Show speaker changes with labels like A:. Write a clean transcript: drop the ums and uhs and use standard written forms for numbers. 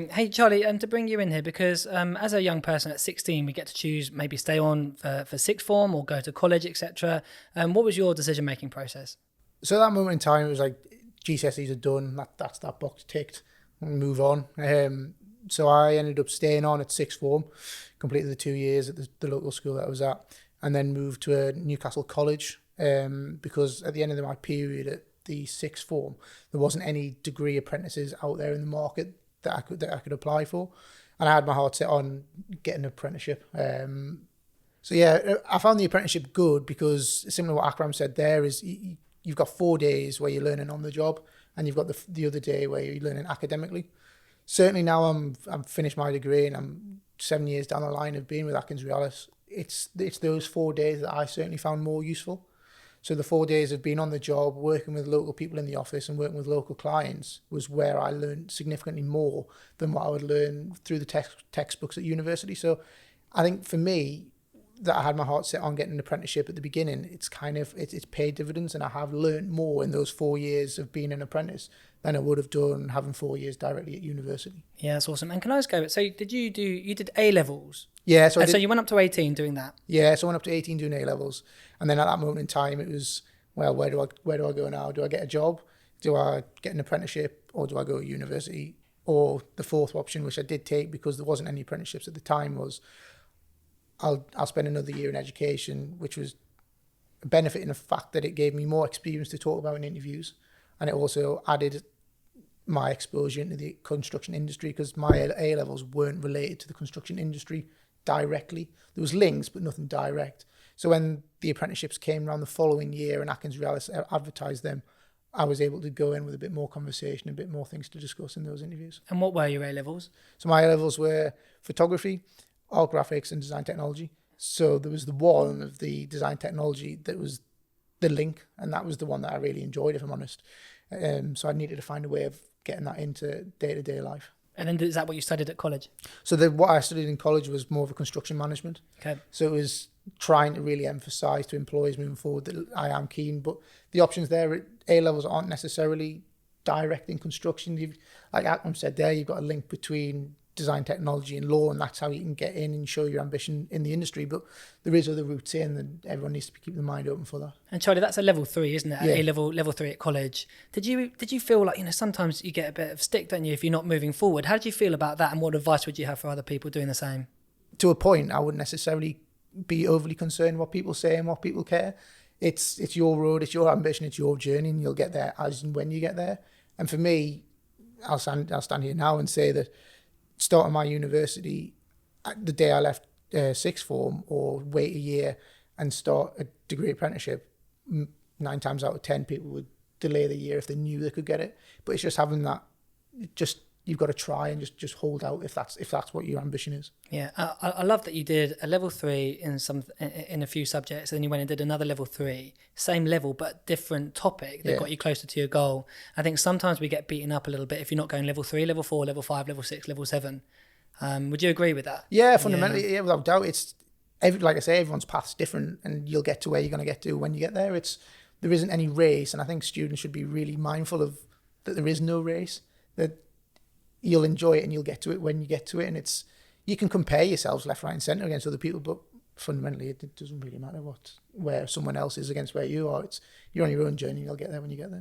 A: Hey Charlie, to bring you in here because as a young person at 16, we get to choose maybe stay on for sixth form or go to college, etc. What was your decision-making process?
B: So at that moment in time, it was like GCSEs are done. That's that box ticked. And move on. So I ended up staying on at sixth form, completed the 2 years at the local school that I was at, and then moved to a Newcastle college. Because at the end of my period at the sixth form, there wasn't any degree apprentices out there in the market that I could apply for, and I had my heart set on getting an apprenticeship. So yeah, I found the apprenticeship good because similar to what Akram said there is you've got 4 days where you're learning on the job, and you've got the other day where you're learning academically. Certainly now I'm finished my degree and I'm 7 years down the line of being with Atkins Realis. It's those 4 days that I certainly found more useful. So the 4 days of being on the job, working with local people in the office and working with local clients was where I learned significantly more than what I would learn through the textbooks at university. So I think for me, that I had my heart set on getting an apprenticeship at the beginning, it's paid dividends, and I have learned more in those 4 years of being an apprentice than I would have done having 4 years directly at university.
A: Yeah, that's awesome. And can I just go? So you did A levels?
B: Yeah, so I
A: And so
B: did.
A: you went up to 18 doing that.
B: Yeah, so I went up to 18 doing A levels, and then at that moment in time, it was, well, where do I go now? Do I get a job? Do I get an apprenticeship, or do I go to university? Or the fourth option, which I did take because there wasn't any apprenticeships at the time, was I'll spend another year in education, which was a benefit in the fact that it gave me more experience to talk about in interviews, and it also added my exposure into the construction industry because my A levels weren't related to the construction industry directly. There was links, but nothing direct. So when the apprenticeships came around the following year and Atkins Realis advertised them, I was able to go in with a bit more conversation, a bit more things to discuss in those interviews.
A: And what were your A levels?
B: So my A levels were photography, art graphics, and design technology. So there was the one of the design technology that was the link, and that was the one that I really enjoyed, if I'm honest. So I needed to find a way of getting that into day-to-day life.
A: And then is that what you studied at college?
B: So what I studied in college was more of a construction management.
A: Okay.
B: So it was trying to really emphasise to employees moving forward that I am keen, but the options there at A levels aren't necessarily direct in construction. Like Akram said there, you've got a link between design technology and law, and that's how you can get in and show your ambition in the industry. But there is other routes in, and everyone needs to keep their mind open for that.
A: And Charlie, that's a level 3, isn't it?
B: Yeah.
A: A level 3 at college. Did you feel like, sometimes you get a bit of stick, don't you, if you're not moving forward? How did you feel about that, and what advice would you have for other people doing the same?
B: To a point, I wouldn't necessarily be overly concerned what people say and what people care. It's your road, it's your ambition, it's your journey, and you'll get there as and when you get there. And for me, I'll stand here now and say that starting my university the day I left sixth form, or wait a year and start a degree apprenticeship, 9 times out of 10 people would delay the year if they knew they could get it. But it's just having that, you've got to try and just hold out if that's what your ambition is.
A: Yeah, I love that you did a level 3 in a few subjects, and then you went and did another level 3, same level but different topic that got you closer to your goal. I think sometimes we get beaten up a little bit if you're not going level 3, level 4, level 5, level 6, level 7. Would you agree with that?
B: Yeah, fundamentally, yeah, without doubt. Like I say, everyone's path's different, and you'll get to where you're going to get to when you get there. There isn't any race, and I think students should be really mindful of that. There is no race. That you'll enjoy it and you'll get to it when you get to it. And you can compare yourselves left, right, and centre against other people, but fundamentally it doesn't really matter where someone else is against where you are. You're on your own journey. You'll get there when you get there.